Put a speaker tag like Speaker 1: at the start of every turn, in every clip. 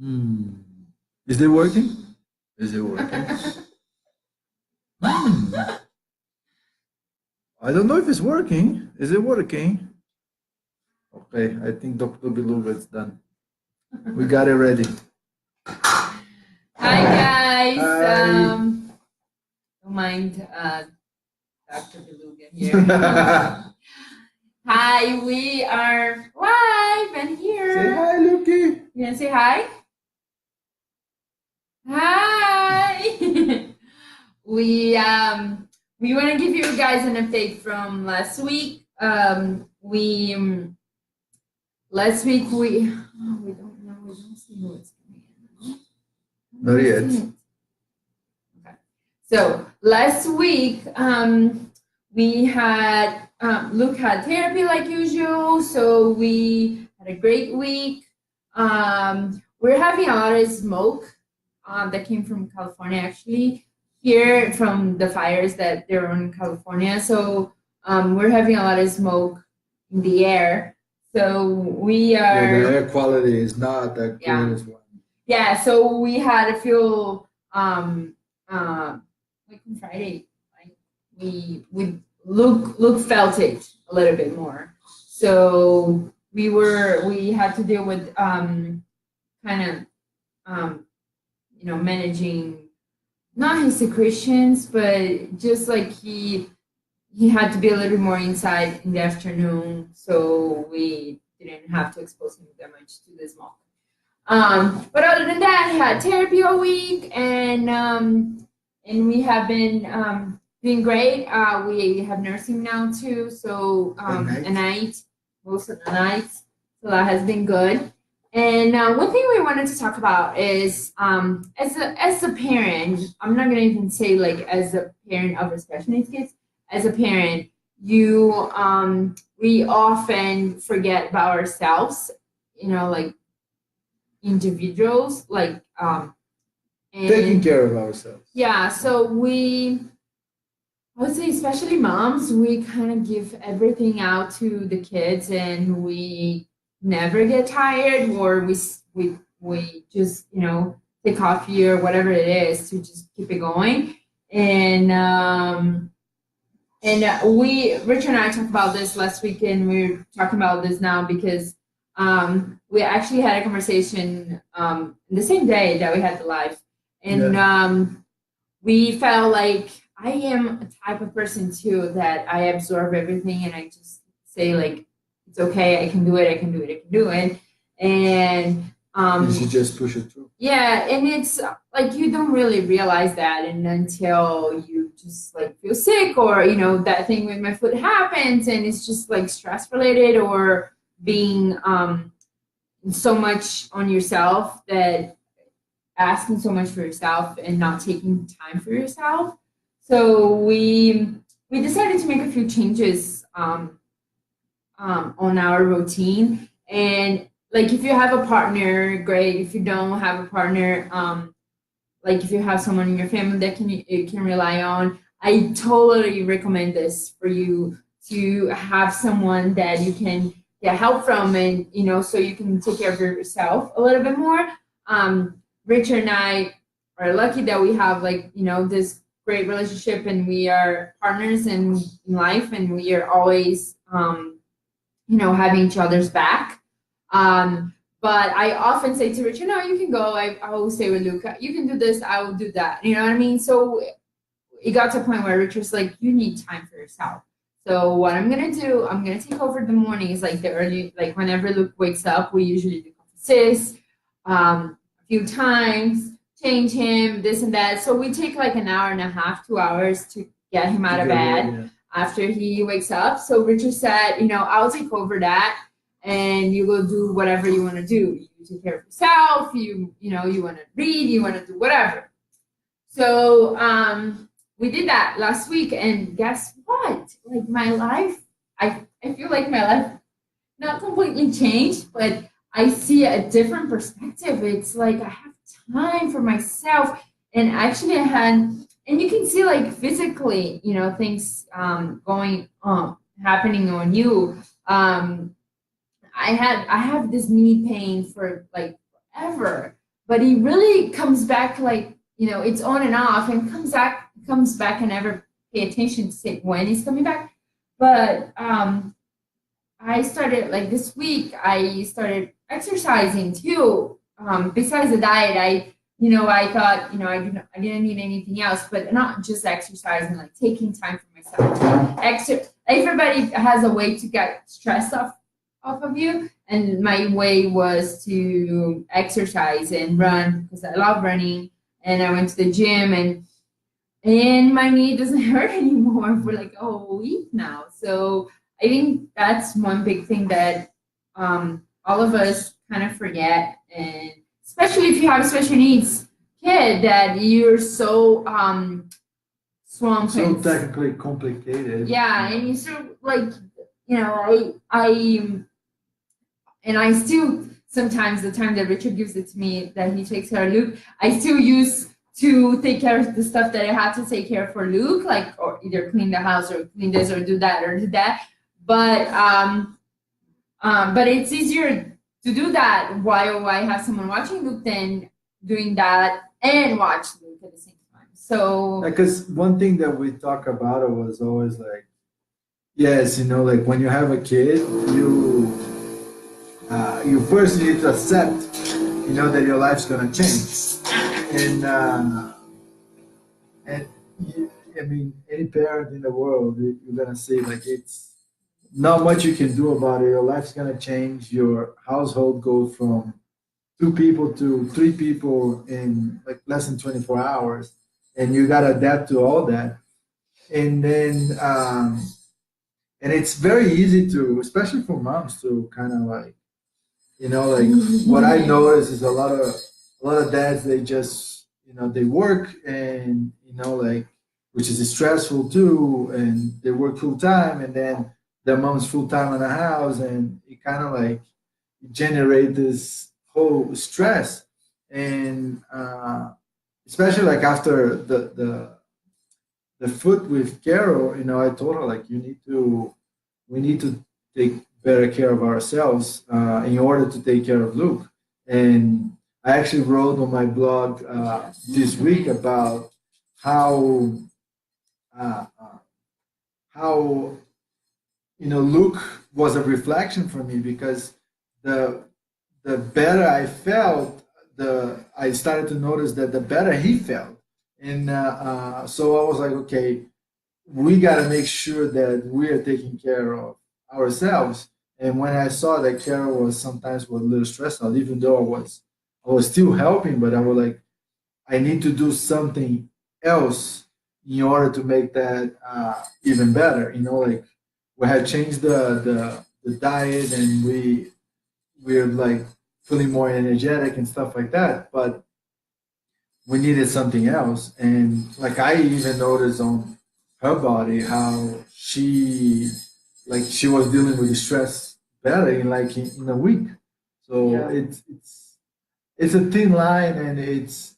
Speaker 1: Hmm. Is it working? Is it working? Hmm. I don't know if it's working. Is it working? Okay, I think Dr. Beluga is done. We got it ready.
Speaker 2: Hi guys.
Speaker 1: Hi.
Speaker 2: Don't mind Dr. Beluga here. Hi, we are live and here.
Speaker 1: Say hi, Luki.
Speaker 2: You gonna say hi? Hi. We want to give you guys an update from last week. Last week we don't know, we don't see who it's coming in.
Speaker 1: Not yet.
Speaker 2: Okay. So last week we had Luke had therapy like usual. So we had a great week. We're having a lot of smoke that came from California, actually, here from the fires that there were in California. So we're having a lot of smoke in the air. So we
Speaker 1: Yeah, the
Speaker 2: are,
Speaker 1: air quality is not that
Speaker 2: Yeah.
Speaker 1: good as well.
Speaker 2: yeah. So we had a few like on Friday, like we Luke felt it a little bit more. So we had to deal with kind of managing not his secretions, but just like he had to be a little bit more inside in the afternoon, so we didn't have to expose him that much to the smoke. But other than that, he had therapy all week, and we have been doing great. We have nursing now too, so
Speaker 1: At
Speaker 2: at night, most of the nights, so that has been good. And one thing we wanted to talk about is as a parent, I'm not gonna even say like as a parent of a special needs kids. As a parent, you we often forget about ourselves. Like individuals, like and
Speaker 1: Taking care of ourselves.
Speaker 2: yeah. So I would say, especially moms, we kind of give everything out to the kids, and we never get tired, or we just take coffee or whatever it is to just keep it going. And we Richard and I talked about this last week, and we're talking about this now because we actually had a conversation the same day that we had the live, and we felt like I am a type of person too that I absorb everything and I just say like it's okay, I can do it, I can do it, I can do it, and
Speaker 1: You should just push it through.
Speaker 2: yeah, and it's like you don't really realize that, and until you just like feel sick, or that thing with my foot happens, and it's just like stress related, or being so much on yourself, that asking so much for yourself and not taking time for yourself. So we decided to make a few changes on our routine. And like if you have a partner, great. If you don't have a partner, like if you have someone in your family that you can rely on, I totally recommend this for you, to have someone that you can get help from, and so you can take care of yourself a little bit more. Richard and I are lucky that we have like this great relationship, and we are partners in life, and we are always having each other's back. But I often say to Richard, no, you can go. I will stay with Luca. You can do this. I will do that. You know what I mean? So it got to a point where Richard's like, you need time for yourself. So what I'm gonna do, I'm gonna take over the mornings, like the early, like whenever Luke wakes up, we usually do sis a few times, change him, this and that. So we take like an hour and a half, 2 hours to get him out of bed after he wakes up. So Richard said, I'll take over that, and you go do whatever you want to do. You take care of yourself. You want to read. You want to do whatever. So we did that last week, and guess what? Like my life, I feel like my life not completely changed, but I see a different perspective. It's like I have time for myself, and actually I had, and you can see like physically, things going on, happening on you. I have this knee pain for like forever. but he really comes back like, it's on and off, and comes back and never pay attention to say when he's coming back. But I started like this week. I started exercising too. Besides the diet, I thought, I didn't need anything else, but not just exercising, like taking time for myself. Everybody has a way to get stress off of you, and my way was to exercise and run because I love running. And I went to the gym, and my knee doesn't hurt anymore for like a whole week now. So I think that's one big thing that all of us kind of forget, and especially if you have a special needs kid, that you're so swamped.
Speaker 1: So technically complicated.
Speaker 2: Yeah, and you still like, I still sometimes the time that Richard gives it to me that he takes care of Luke, I still use to take care of the stuff that I have to take care of for Luke, like or either clean the house or clean this or do that or do that. But it's easier to do that while I have someone watching Luke than doing that and watch Luke at the same time. So
Speaker 1: because one thing that we talk about it was always like, yes, like when you have a kid, you first need to accept, that your life's gonna change, and I mean, any parent in the world, you're gonna say like it's not much you can do about it. Your life's gonna change. Your household goes from 2 people to 3 people in like less than 24 hours, and you gotta adapt to all that. And then, and it's very easy to, especially for moms, to kind of like, like what I notice is a lot of dads, they just, they work, and like, which is stressful too, and they work full time, and then their mom's full time in the house, and it kind of like generate this whole stress, and especially like after the foot with Carol, I told her like we need to take better care of ourselves in order to take care of Luke. And I actually wrote on my blog this week about how uh, uh, how Luke was a reflection for me, because the better I felt, I started to notice that the better he felt, and so I was like, okay, we got to make sure that we are taking care of ourselves. And when I saw that Carol was sometimes a little stressed out, even though I was still helping, but I was like, I need to do something else in order to make that even better. Like we had changed the diet, and we're like feeling more energetic and stuff like that, but we needed something else. And like I even noticed on her body how she was dealing with the stress better in a week. So
Speaker 2: yeah.
Speaker 1: it's a thin line, and it's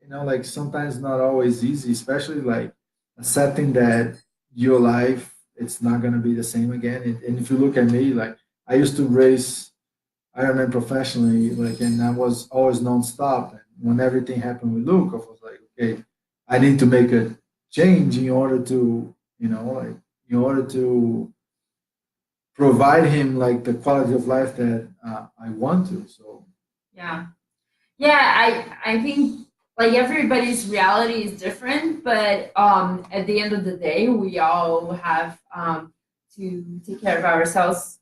Speaker 1: like sometimes not always easy, especially like accepting that your life, it's not gonna be the same again. And if you look at me, like I used to race Ironman professionally, like, and I was always nonstop. And when everything happened with Luke, I was like, okay, I need to make a change in order to, like in order to provide him like the quality of life that I want to. So
Speaker 2: Yeah. I think like everybody's reality is different, but at the end of the day, we all have to take care of ourselves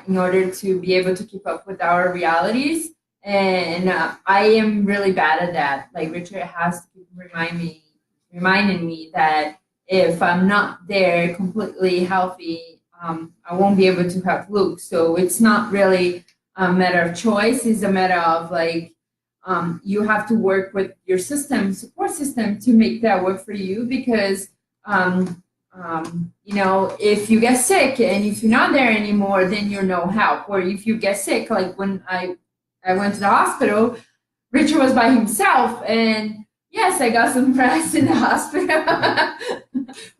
Speaker 2: in order to be able to keep up with our realities. And I am really bad at that. Like Richard has to keep reminding me that if I'm not there completely healthy, I won't be able to help Luke. So it's not really a matter of choice. It's a matter of like, you have to work with your support system to make that work for you, because if you get sick and if you're not there anymore, then you're no help. Or if you get sick, like when I went to the hospital, Richard was by himself, and yes, I got some rest in the hospital,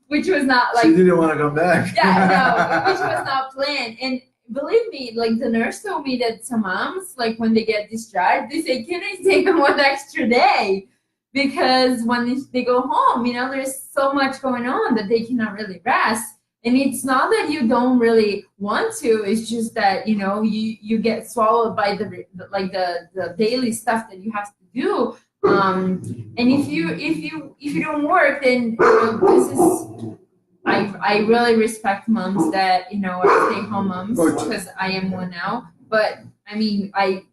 Speaker 2: which was not like
Speaker 1: she didn't want to come back.
Speaker 2: yeah, no, which was not planned. And believe me, like the nurse told me that some moms, like when they get discharged, they say, "Can I take 1 extra day?" Because when they go home, there's so much going on that they cannot really rest. And it's not that you don't really want to; it's just that you get swallowed by the daily stuff that you have to do. And if you don't work, then this is. I really respect moms that are stay-home moms, because I am one now. But I mean, I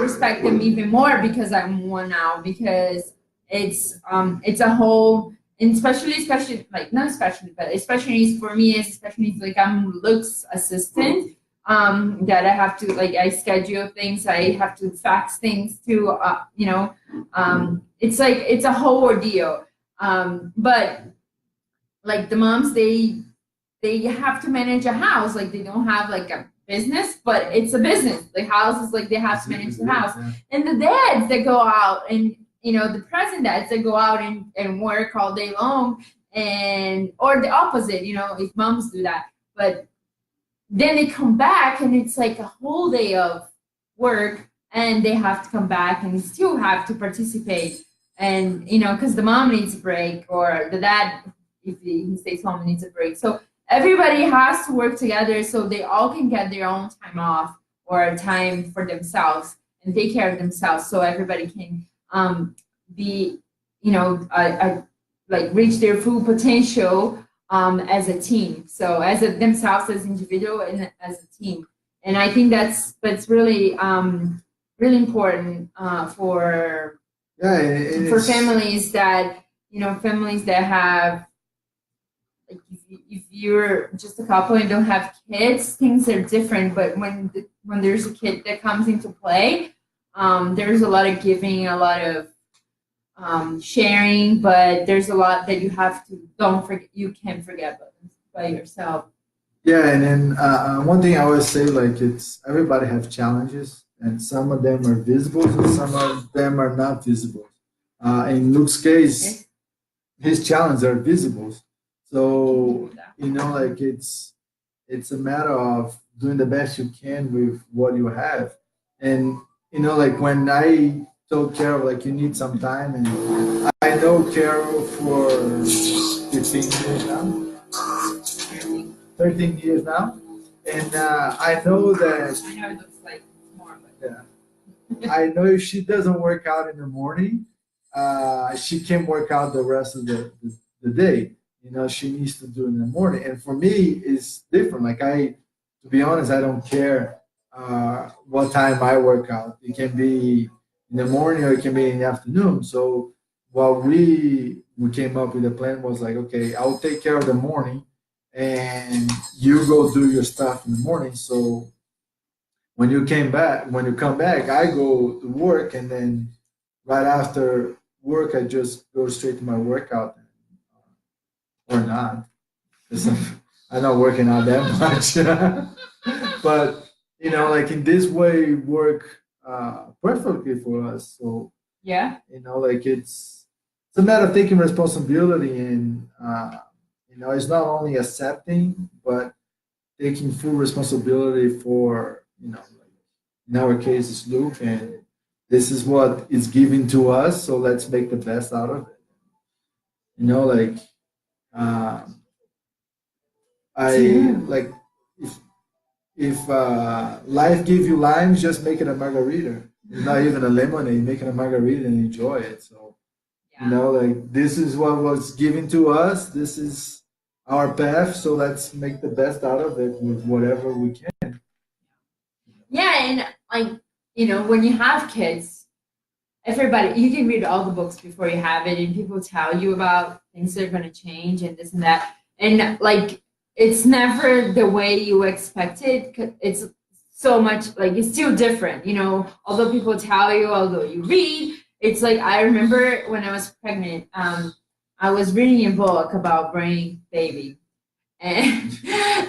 Speaker 2: respect them even more because I'm one now, because it's a whole, and especially like, not especially, but especially for me, especially like I'm looks assistant, that I have to, like, I schedule things, I have to fax things to it's like it's a whole ordeal. But like the moms, they have to manage a house, like they don't have like a business, but it's a business. The house is like they have to manage the house. And the dads that go out, and the present dads that go out and work all day long, and or the opposite, if moms do that, but then they come back and it's like a whole day of work, and they have to come back and still have to participate, and because the mom needs a break, or the dad, if he stays home, needs a break. So everybody has to work together so they all can get their own time off, or time for themselves, and take care of themselves, so everybody can be like reach their full potential as a team. So as themselves as individual and as a team. And I think that's really really important for families that families that have, like, if you're just a couple and don't have kids, things are different. But when there's a kid that comes into play, there's a lot of giving, a lot of sharing, but there's a lot that you have to don't forget. You can't forget by yourself.
Speaker 1: Yeah, and then one thing I always say, like, it's everybody have challenges, and some of them are visible, and some of them are not visible. In Luke's case, his challenges are visible. So like it's a matter of doing the best you can with what you have, and like when I told Carol, like, you need some time, and I know Carol for 15 years now, 13 years now, and I know that.
Speaker 2: I know it looks like more, but
Speaker 1: Yeah. I know if she doesn't work out in the morning, she can work out the rest of the day. She needs to do it in the morning. And for me, it's different. Like, to be honest, I don't care what time I work out. It can be in the morning or it can be in the afternoon. So what we came up with a plan was like, okay, I'll take care of the morning, and you go do your stuff in the morning. So when you come back, I go to work, and then right after work, I just go straight to my workout, or not, because I'm not working out that much. But like, in this way, work perfectly for us. So
Speaker 2: yeah,
Speaker 1: like, it's a matter of taking responsibility, and it's not only accepting, but taking full responsibility for, like, in our case, it's Luke, and this is what is given to us, so let's make the best out of it. Like, I like, if life give you limes, just make it a margarita. It's not even a lemonade. Make it a margarita and enjoy it. So like, this is what was given to us. This is our path. So let's make the best out of it with whatever we can.
Speaker 2: yeah, and like when you have kids, everybody, you can read all the books before you have it, and people tell you about things that are going to change and this and that, and like it's never the way you expected. It's so much, like, it's still different, although people tell you, although you read. It's like, I remember when I was pregnant, I was reading a book about brain baby, and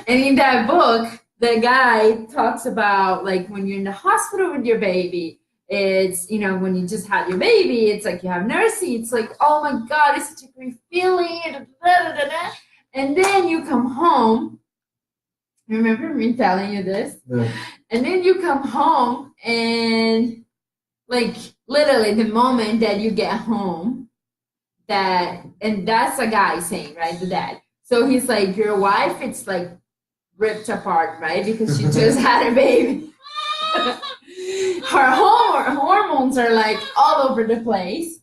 Speaker 2: in that book, the guy talks about, like, when you're in the hospital with your baby, it's when you just had your baby, it's like you have nursing, it's like, oh my god, it's such a great feeling, and then you come home Remember me telling you this?
Speaker 1: No.
Speaker 2: And then you come home and like literally the moment that you get home, and that's a guy saying, right? The dad. So he's like, your wife, it's like ripped apart, right? Because she just had a baby. Her hormones are like all over the place.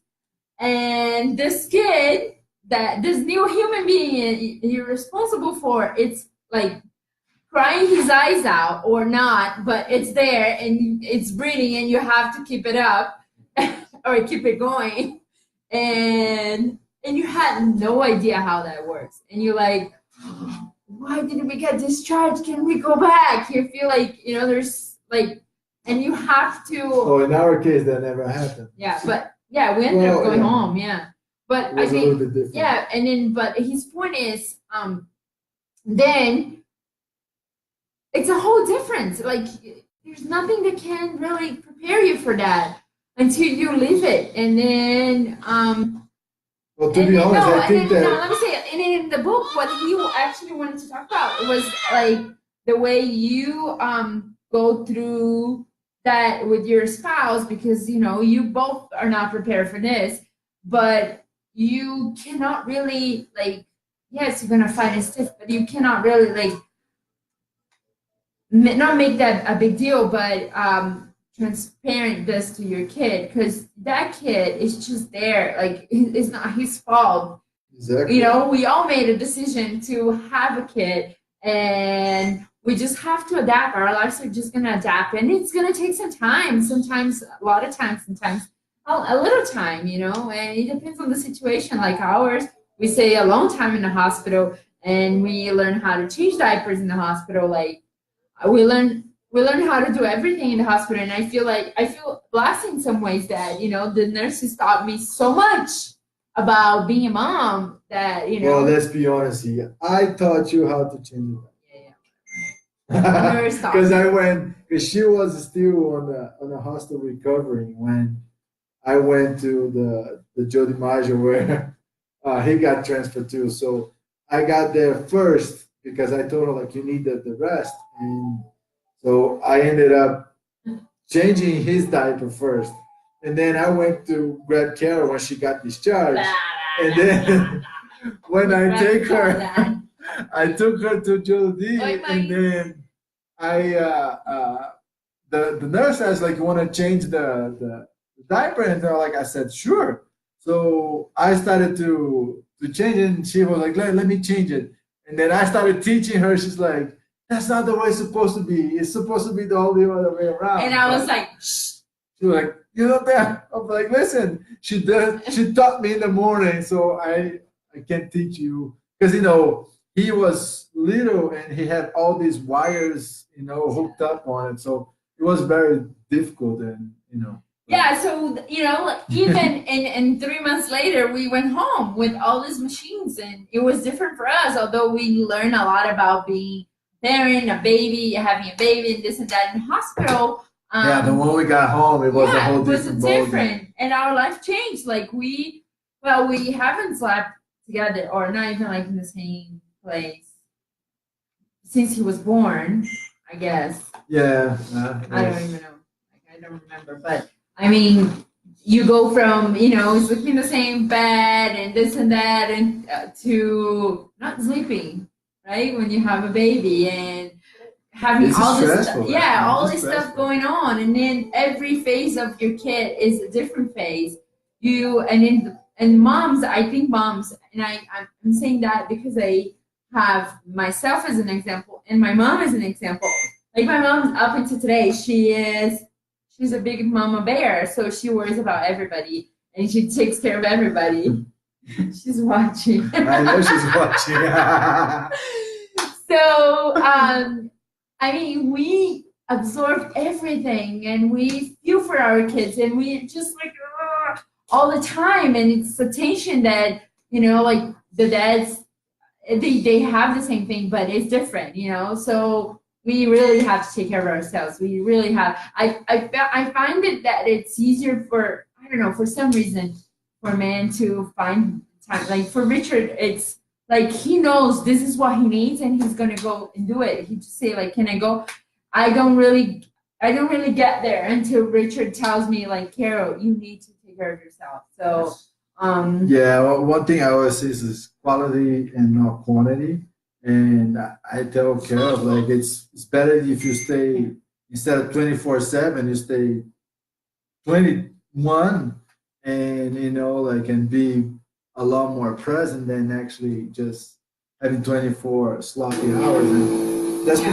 Speaker 2: And this kid, that this new human being you're responsible for, it's like crying his eyes out or not, but it's there and it's breathing and you have to keep it up or keep it going. And you had no idea how that works. And you're like, why didn't we get discharged? Can we go back? You feel like, there's like, and you have to.
Speaker 1: Oh, in our case, that never happened.
Speaker 2: Yeah, but yeah, we ended up going home. Yeah, but
Speaker 1: It was
Speaker 2: I
Speaker 1: a little
Speaker 2: think,
Speaker 1: bit different.
Speaker 2: yeah, and then, but his point is, then it's a whole difference. Like, there's nothing that can really prepare you for that until you live it, and then,
Speaker 1: Well, to be honest, I think that.
Speaker 2: no, let me say it. And in the book, what he actually wanted to talk about was like the way you go through that with your spouse, because you both are not prepared for this, but you cannot really like, yes, you're gonna fight and stiff, but you cannot really like not make that a big deal, but transparent this to your kid, because that kid is just there, like it's not his fault.
Speaker 1: Exactly.
Speaker 2: We all made a decision to have a kid, and we just have to adapt. Our lives are just gonna adapt, and it's gonna take some time. Sometimes a lot of time, sometimes a little time. And it depends on the situation. Like ours, we stay a long time in the hospital, and we learn how to change diapers in the hospital. Like we learn how to do everything in the hospital, and I feel blessed in some ways that the nurses taught me so much about being a mom that
Speaker 1: Well, let's be honest here. I taught you how to change it. Because she was still on a hostel recovering when I went to the Joe DiMaggio where he got transferred to. So I got there first because I told her like you need the rest, and so I ended up changing his diaper first, and then I went to grab Carol when she got discharged, and then when I took her to Joe D, and then the nurse asked like, you want to change the diaper, and they're like, I said sure. So I started to change it, and she was like, let me change it, and then I started teaching her. She's like, that's not the way it's supposed to be. It's supposed to be the whole other way around.
Speaker 2: And I was like, shh.
Speaker 1: She was like, that. I'm like, listen, she taught me in the morning, so I can't teach you. Because, he was little and he had all these wires, hooked up on it. So it was very difficult and,
Speaker 2: Yeah, so, even and 3 months later, we went home with all these machines, and it was different for us, although we learned a lot about being parent, having a baby, and this and that in the hospital.
Speaker 1: The one we got home, it was a whole different ballgame.
Speaker 2: And our life changed. Like we haven't slept together, or not even like in the same place since he was born, I guess.
Speaker 1: Yeah.
Speaker 2: I don't even know. Like I don't remember, but I mean, you go from sleeping in the same bed and this and that, and to not sleeping. Right, when you have a baby and having all this stuff going on, and then every phase of your kid is a different phase. And moms, I think moms, and I'm saying that because I have myself as an example and my mom as an example. Like my mom, up until today, she's a big mama bear, so she worries about everybody and she takes care of everybody. She's watching.
Speaker 1: I know she's watching.
Speaker 2: So, I mean, we absorb everything and we feel for our kids, and we just like all the time. And it's a tension that, like the dads, they have the same thing, but it's different, So we really have to take care of ourselves. We really have. I find it that it's easier for, I don't know, for some reason, for men to find time. Like for Richard, it's like he knows this is what he needs and he's gonna go and do it. He just say like, "Can I go?" I don't really, I don't really get there until Richard tells me like, "Carol, you need to take care of yourself." So,
Speaker 1: Yeah, well, one thing I always say is quality and not quantity. And I tell Carol, like, it's better if you stay, instead of 24/7, you stay 21, and, like, and be a lot more present than actually just having 24 sloppy hours. And that's what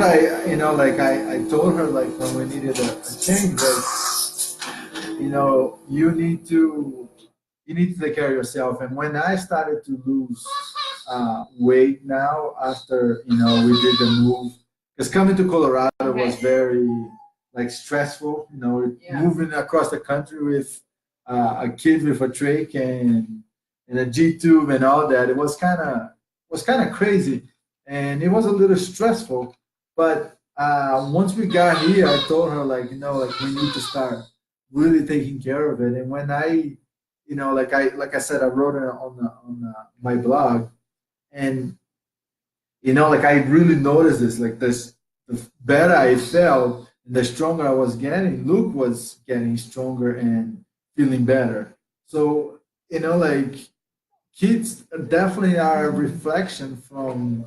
Speaker 1: like, I told her, like, when we needed a change, was, you need to take care of yourself. And when I started to lose weight now, after we did the move, because coming to Colorado was very, like, stressful.
Speaker 2: Yeah.
Speaker 1: Moving across the country with a kid with a trach and a G tube and all that. It was kind of crazy, and it was a little stressful. But once we got here, I told her, like, like, we need to start really taking care of it. And when I like I said, I wrote it on my blog, and like, I really noticed this. Like, this, the better I felt, the stronger I was getting. Luke was getting stronger and feeling better. So, like, kids definitely are a reflection from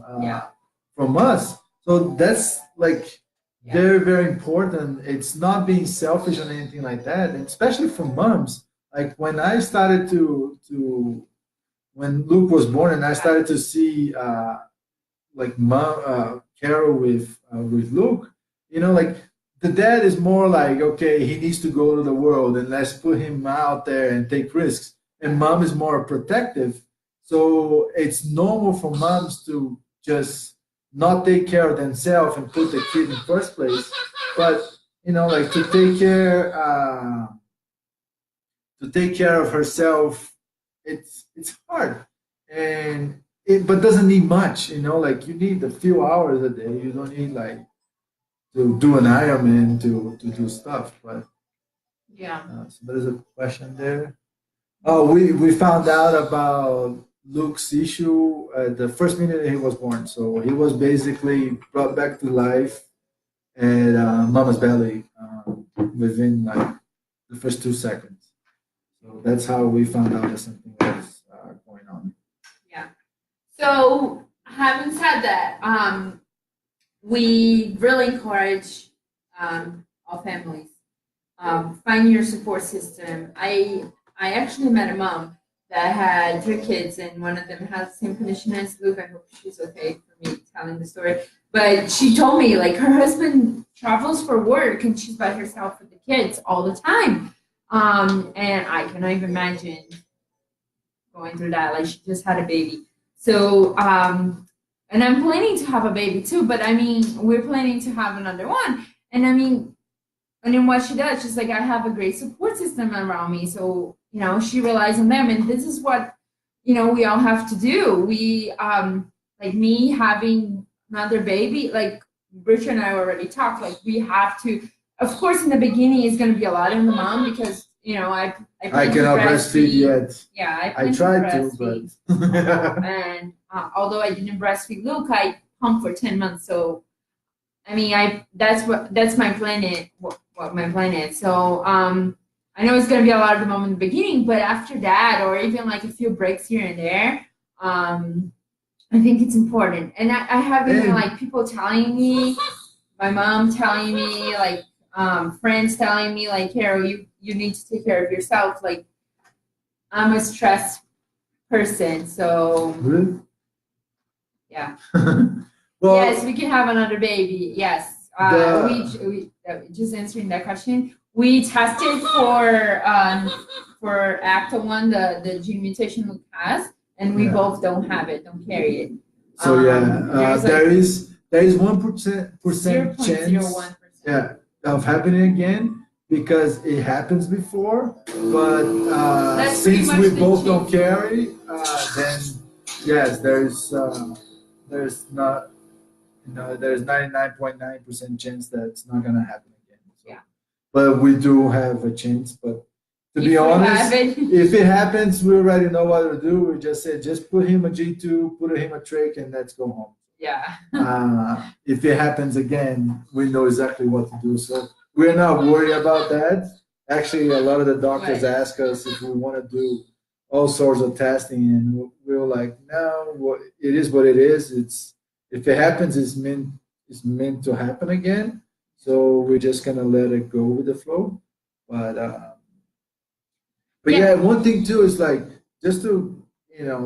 Speaker 1: us. So that's, like, very, very important. It's not being selfish or anything like that, and especially for moms. Like, when I started to when Luke was born, and I started to see, like, mom, Carol with Luke, like, the dad is more like, okay, he needs to go to the world and let's put him out there and take risks. And mom is more protective. So it's normal for moms to just not take care of themselves and put the kid in first place. But, like, to take care of herself, it's hard. And it but doesn't need much. Like, you need a few hours a day. You don't need, like, to do an Ironman to do stuff. But
Speaker 2: yeah.
Speaker 1: so there's a question there. Oh, we found out about Luke's issue at the first minute he was born. So he was basically brought back to life at mama's belly, within, like, the first 2 seconds. So that's how we found out that something was going on.
Speaker 2: Yeah. So having said that, we really encourage all families find your support system. I actually met a mom that had 3 kids, and one of them has the same condition as Luke. I hope she's okay for me telling the story. But she told me, like, her husband travels for work and she's by herself with the kids all the time. And I cannot even imagine going through that. Like, she just had a baby. So, and I'm planning to have a baby too, but I mean, we're planning to have another one. And I mean, and then what she does, she's like, I have a great support system around me. So, she relies on them. And this is what, we all have to do. We, like, me having another baby, like Richard and I already talked, like, we have to, of course, in the beginning, it's going to be a lot on the mom because, I
Speaker 1: I cannot breastfeed yet.
Speaker 2: Yeah,
Speaker 1: I tried to, but
Speaker 2: and although I didn't breastfeed Luke, I pumped for 10 months. So, I mean, that's my plan. What my plan is. So, I know it's gonna be a lot of the mom in the beginning, but after that, or even like a few breaks here and there, I think it's important. And I have even like people telling me, my mom telling me, like, friends telling me, like, Carol, you need to take care of yourself. Like, I'm a stressed person, so
Speaker 1: really?
Speaker 2: yeah.
Speaker 1: Well,
Speaker 2: Yes, we can have another baby. Yes, we just answering that question. We tested for ACTA1, the gene mutation Luke has, and we both don't have it, don't carry it.
Speaker 1: So there is 1% chance,
Speaker 2: 0.01%.
Speaker 1: of happening again, because it happens before. But
Speaker 2: That's pretty
Speaker 1: since
Speaker 2: much
Speaker 1: we
Speaker 2: the
Speaker 1: both don't
Speaker 2: chance.
Speaker 1: carry, then yes, there's not, there's 99.9% chance that it's not gonna happen again. So,
Speaker 2: Yeah.
Speaker 1: but we do have a chance. But To
Speaker 2: If
Speaker 1: be
Speaker 2: we
Speaker 1: honest,
Speaker 2: have it.
Speaker 1: if it happens, we already know what to do. We just said, just put him a G2, put him a trick, and let's go home.
Speaker 2: Yeah.
Speaker 1: If it happens again, we know exactly what to do. So we're not worried about that. Actually, a lot of the doctors
Speaker 2: Right.
Speaker 1: ask us if we want to do all sorts of testing, and we're like, no, it is what it is. It's if it happens, it's meant to happen again. So we're just gonna let it go with the flow. But
Speaker 2: Yeah.
Speaker 1: yeah, one thing too is like just to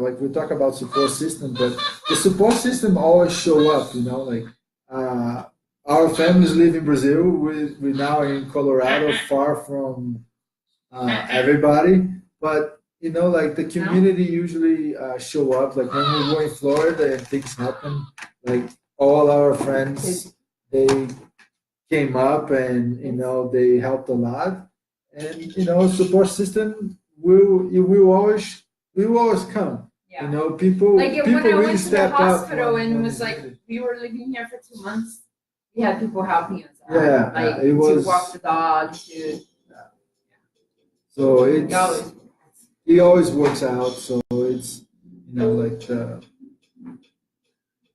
Speaker 1: like we talk about support system, but the support system always show up. Like uh, our families live in Brazil. We now are in Colorado, far from everybody. But like the community usually show up. Like when we were in Florida and things happen, like all our friends they came up and they helped a lot. And support system will always come.
Speaker 2: Yeah.
Speaker 1: People
Speaker 2: Like when
Speaker 1: people
Speaker 2: I
Speaker 1: really
Speaker 2: went to the
Speaker 1: step up
Speaker 2: hospital
Speaker 1: when
Speaker 2: and
Speaker 1: when
Speaker 2: was
Speaker 1: it's
Speaker 2: like,
Speaker 1: needed.
Speaker 2: we were living here for 2 months. We had people helping us out.
Speaker 1: Yeah,
Speaker 2: Like
Speaker 1: it
Speaker 2: to
Speaker 1: was.
Speaker 2: walk the dog, to
Speaker 1: So
Speaker 2: go.
Speaker 1: it always works out. So it's like the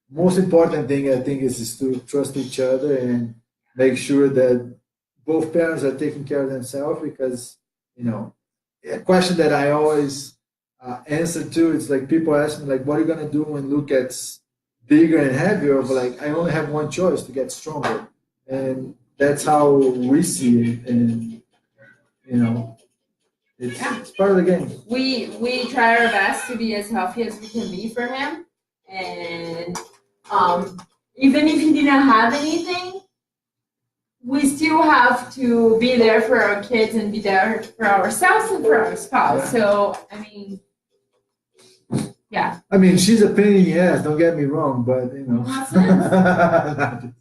Speaker 1: most important thing I think is to trust each other and make sure that both parents are taking care of themselves because a question that I always answer to is like people ask me like what are you gonna do when Luke gets bigger and heavier? But like I only have one choice to get stronger, and that's how we see it. And you know it's part of the game.
Speaker 2: We try our best to be as healthy as we can be for him, and even if he didn't have anything, we still have to be there for our kids and be there for ourselves and for our spouse.
Speaker 1: Yeah.
Speaker 2: So I mean, yeah.
Speaker 1: I mean, she's a pain in the ass. Don't get me wrong, but
Speaker 2: What's this? I'm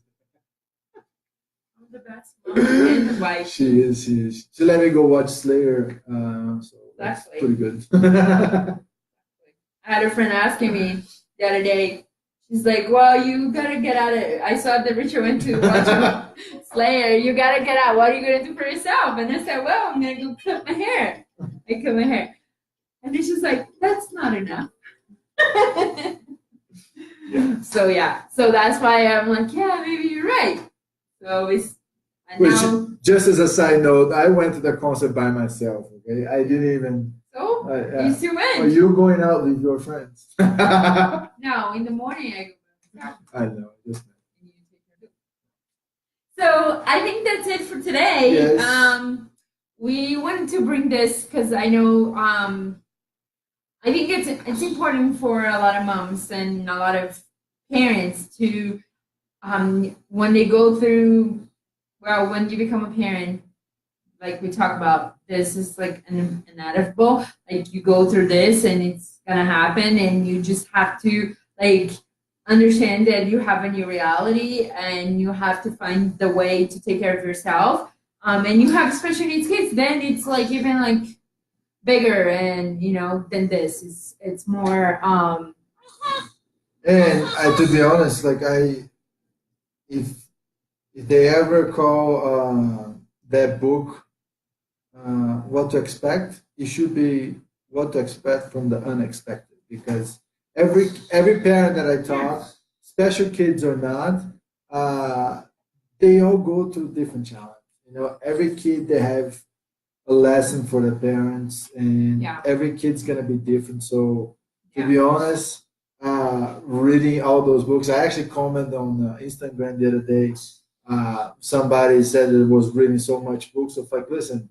Speaker 2: the best mom and wife.
Speaker 1: She is. She is. She let me go watch Slayer, so that's
Speaker 2: Exactly.
Speaker 1: pretty good.
Speaker 2: I had a friend asking me the other day. She's like, "Well, you gotta get out of it. I saw that Richard went to watch Slayer. You gotta get out. What are you gonna do for yourself?" And I said, "Well, I'm gonna go cut my hair. I cut my hair." And then she's like, "That's not enough."
Speaker 1: Yeah.
Speaker 2: So that's why I'm like, yeah, maybe you're right. So it's and
Speaker 1: Which,
Speaker 2: now.
Speaker 1: just as a side note, I went to the concert by myself. Okay, I didn't even.
Speaker 2: So
Speaker 1: Yeah.
Speaker 2: you still went?
Speaker 1: Are you going out with your friends? I
Speaker 2: No, in the morning I go.
Speaker 1: know. Just
Speaker 2: So I think that's it for today.
Speaker 1: Yes.
Speaker 2: We wanted to bring this because I know I think it's important for a lot of moms and a lot of parents to when they go through when you become a parent, like we talk about, this is like an inevitable. Like you go through this and it's gonna happen, and you just have to like understand that you have a new reality and you have to find the way to take care of yourself. And you have special needs kids, then it's like even like bigger and than this. It's more
Speaker 1: And to be honest, like if they ever call that book what to expect, it should be what to expect from the unexpected. Because every parent that I talk, special kids or not, they all go through different challenges. Every kid they have a lesson for the parents, and
Speaker 2: Yeah.
Speaker 1: every kid's gonna be different. So to
Speaker 2: Yeah.
Speaker 1: be honest, reading all those books, I actually commented on Instagram the other day. Somebody said that it was reading so much books. So like, listen,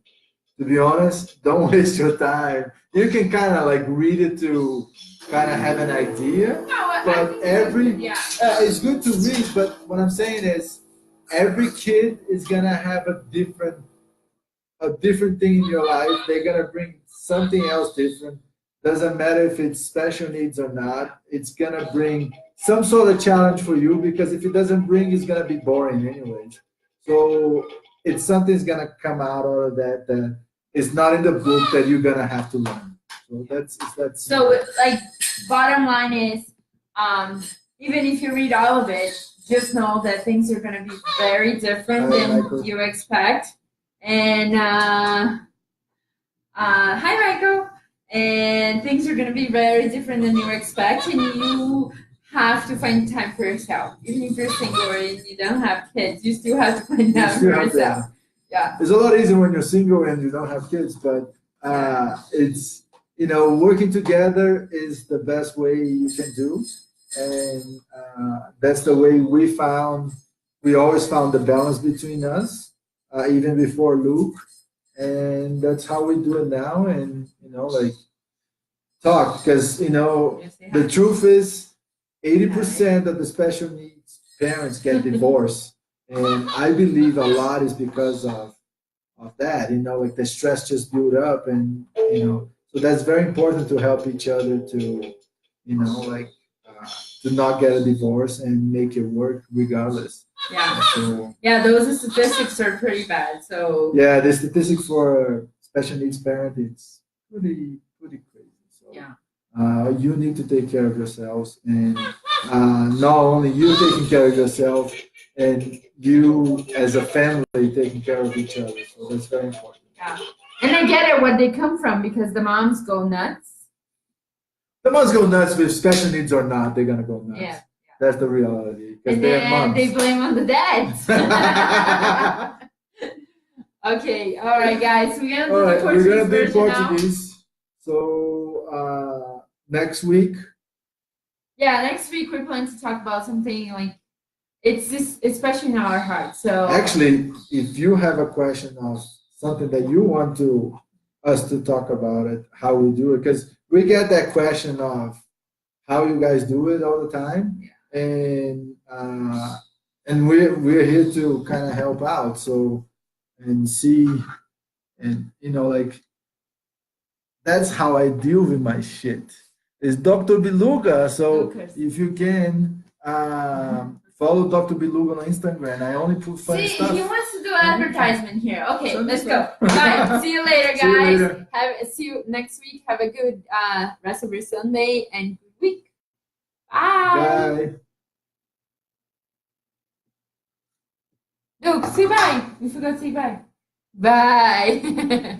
Speaker 1: to be honest, don't waste your time. You can kind of like read it to kind of have an idea,
Speaker 2: no, I
Speaker 1: but
Speaker 2: think
Speaker 1: it's good to read. But what I'm saying is, every kid is gonna have a different thing in your life. They're gonna bring something else different. Doesn't matter if it's special needs or not. It's gonna bring some sort of challenge for you because if it doesn't bring, it's gonna be boring anyways. So it's something's gonna come out of that is not in the book that you're gonna have to learn. So that's.
Speaker 2: So like bottom line is even if you read all of it, just know that things are going to be very different than you expect. And hi, Michael. And things are going to be very different than you expect, and you have to find time for yourself. Even if you're single and you don't have kids, you still have to find
Speaker 1: You
Speaker 2: time for
Speaker 1: still have
Speaker 2: yourself.
Speaker 1: to.
Speaker 2: Yeah.
Speaker 1: It's a lot easier when you're single and you don't have kids, but it's, working together is the best way you can do. And that's the way we always found the balance between us, even before Luke. And that's how we do it now. And, like, talk, because,
Speaker 2: Yes, they
Speaker 1: the
Speaker 2: have.
Speaker 1: truth is 80% of the special needs parents get divorced. And I believe a lot is because of that, like the stress just built up, and so that's very important to help each other to, like, to not get a divorce and make it work regardless.
Speaker 2: Yeah.
Speaker 1: So
Speaker 2: Yeah, those statistics are pretty bad. So
Speaker 1: yeah, the statistic for special needs parent, it's pretty crazy. So
Speaker 2: yeah.
Speaker 1: you need to take care of yourselves, and not only you taking care of yourself, and you as a family taking care of each other. So that's very important.
Speaker 2: Yeah. And I get it where they come from because the moms go nuts.
Speaker 1: The moms go nuts with special needs or not, they're gonna go nuts.
Speaker 2: Yeah.
Speaker 1: That's the reality. Because
Speaker 2: And
Speaker 1: they're
Speaker 2: then
Speaker 1: moms.
Speaker 2: they blame on the dads. Okay, all right, guys. We're gonna do
Speaker 1: All
Speaker 2: the
Speaker 1: right, we're
Speaker 2: Portuguese
Speaker 1: gonna do
Speaker 2: version now.
Speaker 1: Portuguese. So next week.
Speaker 2: Yeah, next week we plan to talk about something like it's just especially in our heart. So
Speaker 1: Actually, if you have a question of something that you want to us to talk about it, how we do it, because we get that question of how you guys do it all the time, and we're here to kind of help out. So and see, and like, that's how I deal with my shit. It's Dr. Beluga. So
Speaker 2: Lucas.
Speaker 1: if you can follow Dr. Beluga on Instagram, I only put funny
Speaker 2: See,
Speaker 1: stuff.
Speaker 2: he wants to do advertisement here. Okay,
Speaker 1: Funny
Speaker 2: let's go.
Speaker 1: stuff.
Speaker 2: Bye. See you later, guys.
Speaker 1: See you later.
Speaker 2: See you next week. Have a good rest of your Sunday and good week. Bye.
Speaker 1: Bye.
Speaker 2: Luke, say bye. We forgot to say bye. Bye.